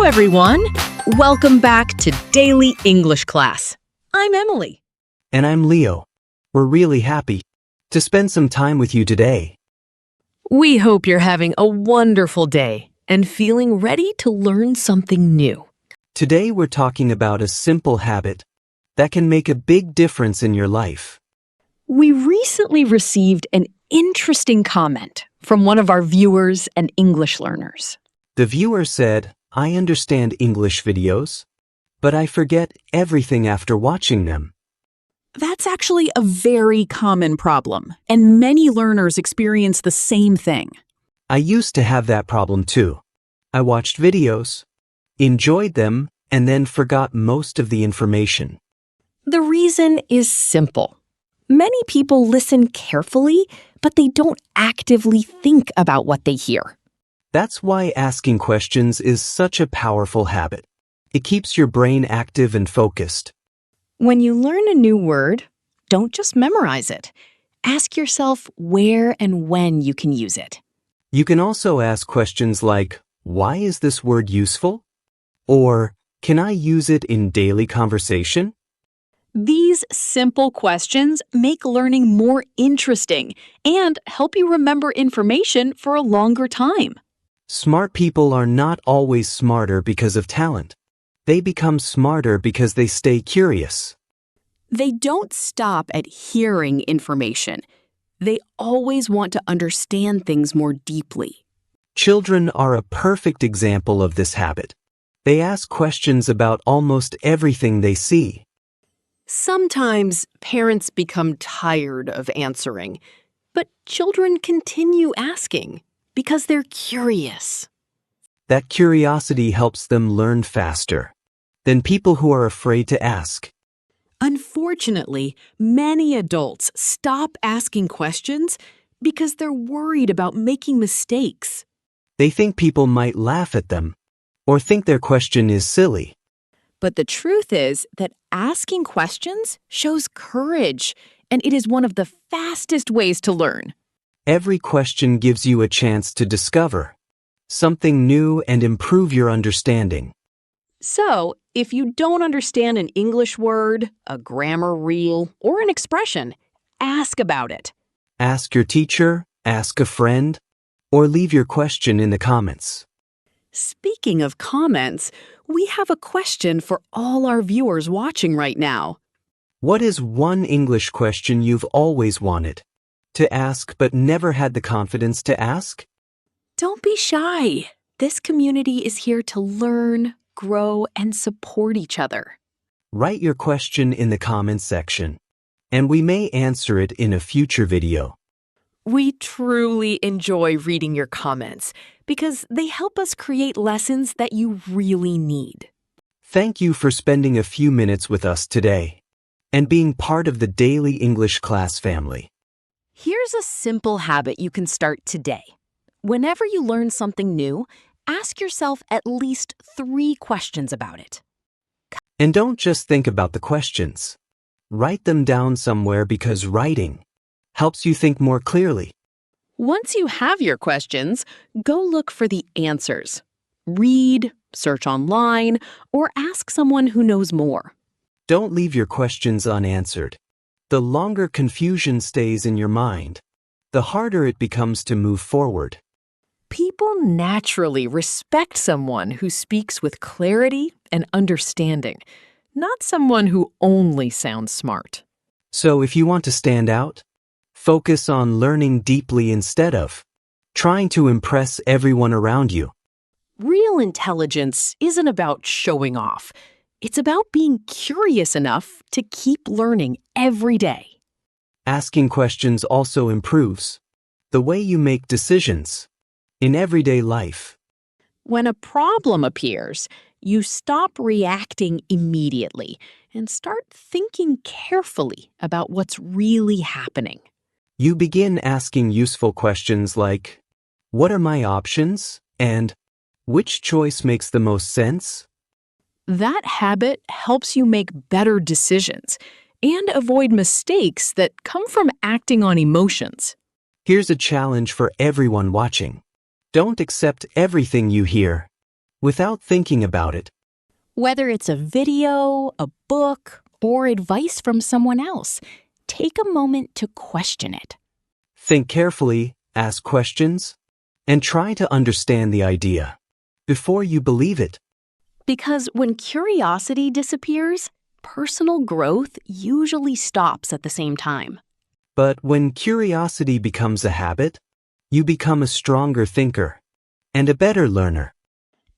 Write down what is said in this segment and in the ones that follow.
everyone. Welcome back to Daily English Class. I'm Emily. And I'm Leo. We're really happy to spend some time with you today. We hope you're having a wonderful day and feeling ready to learn something new. Today we're talking about a simple habit that can make a big difference in your life. We recently received an interesting comment from one of our viewers and English learners. The viewer said, "I understand English videos, but I forget everything after watching them." That's actually a very common problem, and many learners experience the same thing. I used to have that problem too. I watched videos, enjoyed them, and then forgot most of the information. The reason is simple. Many people listen carefully, but they don't actively think about what they hear. That's why asking questions is such a powerful habit. It keeps your brain active and focused. When you learn a new word, don't just memorize it. Ask yourself where and when you can use it. You can also ask questions like, "Why is this word useful?" Or, "Can I use it in daily conversation?" These simple questions make learning more interesting and help you remember information for a longer time. Smart people are not always smarter because of talent. They become smarter because they stay curious. They don't stop at hearing information. They always want to understand things more deeply. Children are a perfect example of this habit. They ask questions about almost everything they see. Sometimes parents become tired of answering, but children continue asking because they're curious. That curiosity helps them learn faster than people who are afraid to ask. Unfortunately, many adults stop asking questions because they're worried about making mistakes. They think people might laugh at them or think their question is silly. But the truth is that asking questions shows courage, and it is one of the fastest ways to learn. Every question gives you a chance to discover something new and improve your understanding. So, if you don't understand an English word, a grammar rule, or an expression, ask about it. Ask your teacher, ask a friend, or leave your question in the comments. Speaking of comments, we have a question for all our viewers watching right now. What is one English question you've always wanted to ask but never had the confidence to ask? Don't be shy. This community is here to learn, grow, and support each other. Write your question in the comments section, and we may answer it in a future video. We truly enjoy reading your comments because they help us create lessons that you really need. Thank you for spending a few minutes with us today and being part of the Daily English Class family. Here's a simple habit you can start today. Whenever you learn something new, ask yourself at least 3 questions about it. And don't just think about the questions. Write them down somewhere because writing helps you think more clearly. Once you have your questions, go look for the answers. Read, search online, or ask someone who knows more. Don't leave your questions unanswered. The longer confusion stays in your mind, the harder it becomes to move forward. People naturally respect someone who speaks with clarity and understanding, not someone who only sounds smart. So if you want to stand out, focus on learning deeply instead of trying to impress everyone around you. Real intelligence isn't about showing off. It's about being curious enough to keep learning every day. Asking questions also improves the way you make decisions in everyday life. When a problem appears, you stop reacting immediately and start thinking carefully about what's really happening. You begin asking useful questions like, "What are my options?" and "Which choice makes the most sense?" That habit helps you make better decisions and avoid mistakes that come from acting on emotions. Here's a challenge for everyone watching. Don't accept everything you hear. without thinking about it. Whether it's a video, a book, or advice from someone else, take a moment to question it. Think carefully, ask questions, and try to understand the idea before you believe it. Because when curiosity disappears, personal growth usually stops at the same time. But when curiosity becomes a habit, you become a stronger thinker and a better learner.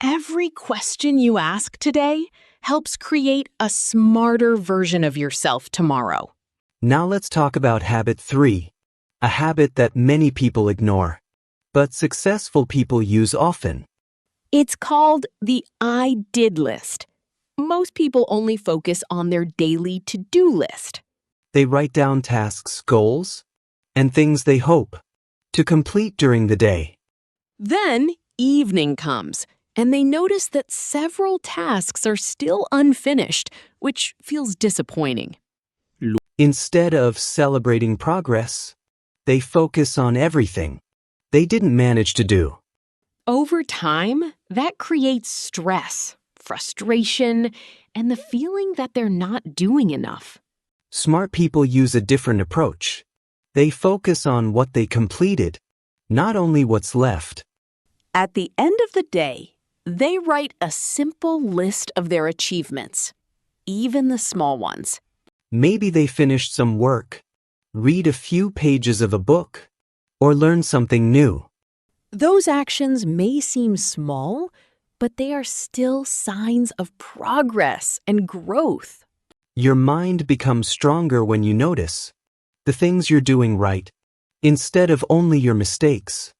Every question you ask today helps create a smarter version of yourself tomorrow. Now let's talk about habit 3, a habit that many people ignore, but successful people use often. It's called the I did list. Most people only focus on their daily to-do list. They write down tasks, goals, and things they hope to complete during the day. Then evening comes, and they notice that several tasks are still unfinished, which feels disappointing. Instead of celebrating progress, they focus on everything they didn't manage to do. Over time, that creates stress, frustration, and the feeling that they're not doing enough. Smart people use a different approach. They focus on what they completed, not only what's left. At the end of the day, they write a simple list of their achievements, even the small ones. Maybe they finished some work, read a few pages of a book, or learn something new. Those actions may seem small, but they are still signs of progress and growth. Your mind becomes stronger when you notice the things you're doing right, instead of only your mistakes.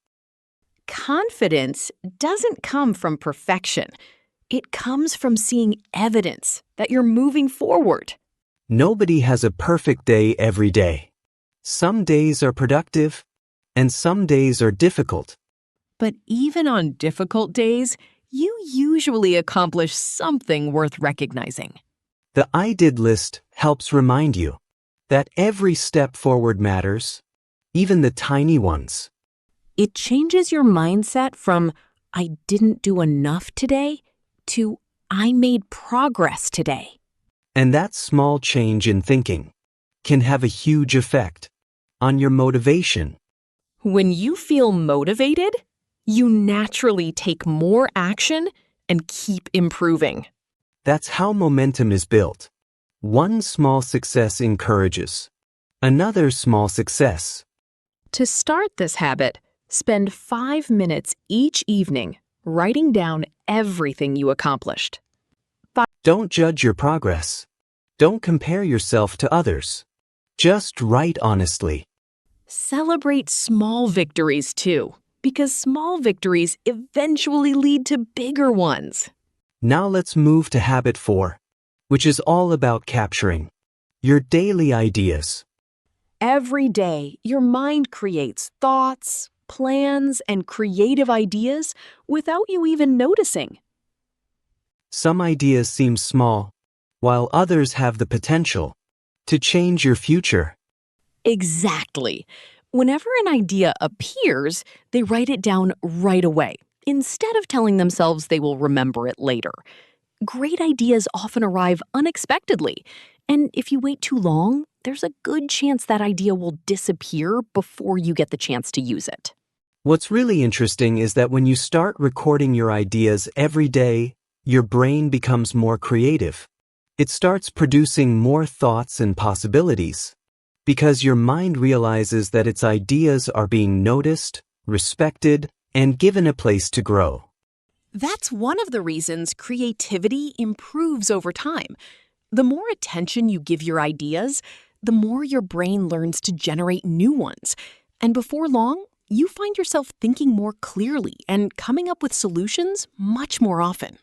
Confidence doesn't come from perfection. It comes from seeing evidence that you're moving forward. Nobody has a perfect day every day. Some days are productive, and some days are difficult. But even on difficult days, you usually accomplish something worth recognizing. The I did list helps remind you that every step forward matters, even the tiny ones. It changes your mindset from, I didn't do enough today, to, I made progress today. And that small change in thinking can have a huge effect on your motivation. When you feel motivated, you naturally take more action and keep improving. That's how momentum is built. One small success encourages another small success. To start this habit, spend 5 minutes each evening writing down everything you accomplished. Don't judge your progress. Don't compare yourself to others. Just write honestly. Celebrate small victories too, because small victories eventually lead to bigger ones. Now let's move to habit 4, which is all about capturing your daily ideas. Every day, your mind creates thoughts, plans, and creative ideas without you even noticing. Some ideas seem small, while others have the potential to change your future. Exactly. Whenever an idea appears, they write it down right away, instead of telling themselves they will remember it later. Great ideas often arrive unexpectedly, and if you wait too long, there's a good chance that idea will disappear before you get the chance to use it. What's really interesting is that when you start recording your ideas every day, your brain becomes more creative. It starts producing more thoughts and possibilities, because your mind realizes that its ideas are being noticed, respected, and given a place to grow. That's one of the reasons creativity improves over time. The more attention you give your ideas, the more your brain learns to generate new ones. And before long, you find yourself thinking more clearly and coming up with solutions much more often.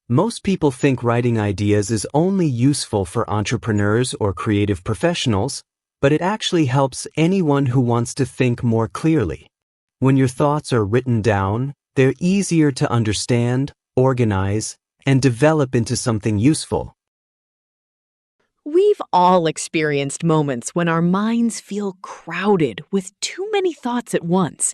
Most people think writing ideas is only useful for entrepreneurs or creative professionals, but it actually helps anyone who wants to think more clearly. When your thoughts are written down, they're easier to understand, organize, and develop into something useful. We've all experienced moments when our minds feel crowded with too many thoughts at once.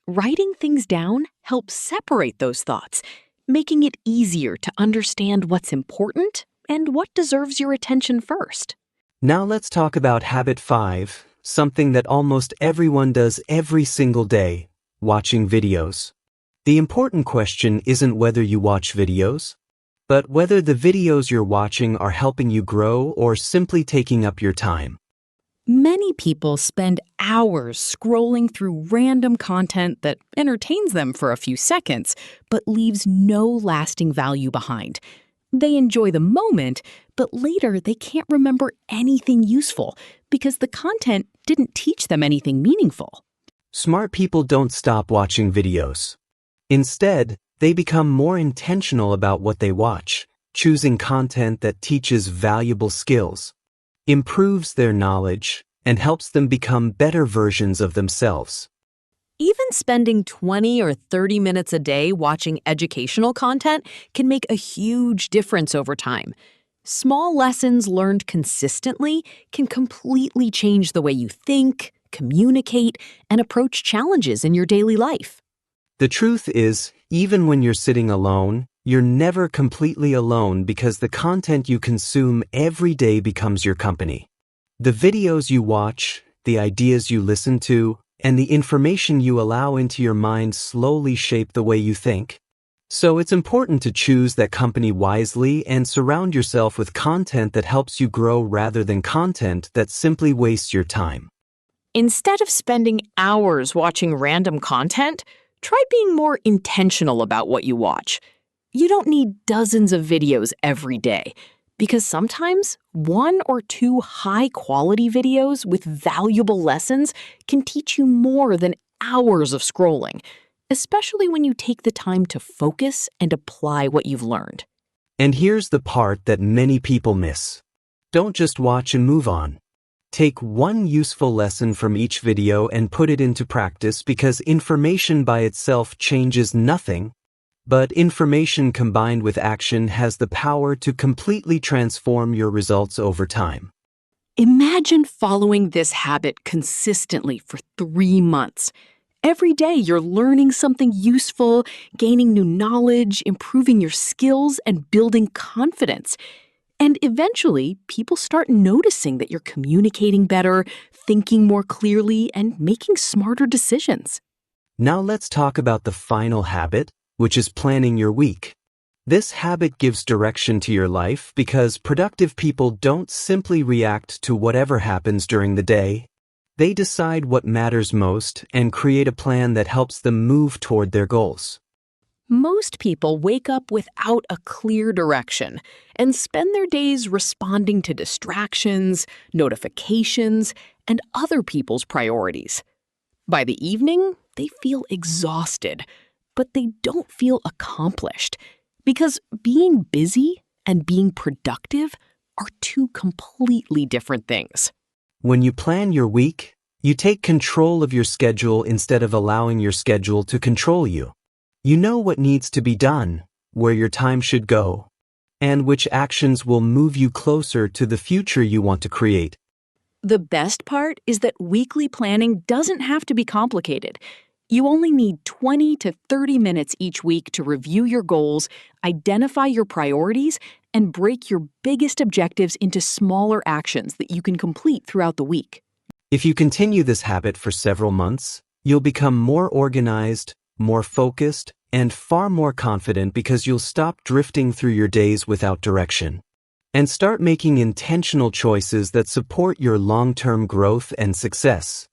Writing things down helps separate those thoughts, making it easier to understand what's important and what deserves your attention first. Now let's talk about habit 5, something that almost everyone does every single day, watching videos. The important question isn't whether you watch videos, but whether the videos you're watching are helping you grow or simply taking up your time. Many people spend hours scrolling through random content that entertains them for a few seconds, but leaves no lasting value behind. They enjoy the moment, but later they can't remember anything useful because the content didn't teach them anything meaningful. Smart people don't stop watching videos. Instead, they become more intentional about what they watch, choosing content that teaches valuable skills, improves their knowledge, and helps them become better versions of themselves. Even spending 20 or 30 minutes a day watching educational content can make a huge difference over time. Small lessons learned consistently can completely change the way you think, communicate, and approach challenges in your daily life. The truth is, even when you're sitting alone, you're never completely alone because the content you consume every day becomes your company. The videos you watch, the ideas you listen to, and the information you allow into your mind slowly shape the way you think. So it's important to choose that company wisely and surround yourself with content that helps you grow rather than content that simply wastes your time. Instead of spending hours watching random content, try being more intentional about what you watch. You don't need dozens of videos every day, because sometimes 1 or 2 high-quality videos with valuable lessons can teach you more than hours of scrolling, especially when you take the time to focus and apply what you've learned. And here's the part that many people miss. Don't just watch and move on. Take one useful lesson from each video and put it into practice because information by itself changes nothing, but information combined with action has the power to completely transform your results over time. Imagine following this habit consistently for 3 months. Every day you're learning something useful, gaining new knowledge, improving your skills, and building confidence. And eventually, people start noticing that you're communicating better, thinking more clearly, and making smarter decisions. Now let's talk about the final habit, which is planning your week. This habit gives direction to your life because productive people don't simply react to whatever happens during the day. They decide what matters most and create a plan that helps them move toward their goals. Most people wake up without a clear direction and spend their days responding to distractions, notifications, and other people's priorities. By the evening, they feel exhausted, but they don't feel accomplished because being busy and being productive are 2 completely different things. When you plan your week, you take control of your schedule instead of allowing your schedule to control you. You know what needs to be done, where your time should go, and which actions will move you closer to the future you want to create. The best part is that weekly planning doesn't have to be complicated. You only need 20 to 30 minutes each week to review your goals, identify your priorities, and break your biggest objectives into smaller actions that you can complete throughout the week. If you continue this habit for several months, you'll become more organized, more focused, and far more confident because you'll stop drifting through your days without direction and start making intentional choices that support your long-term growth and success.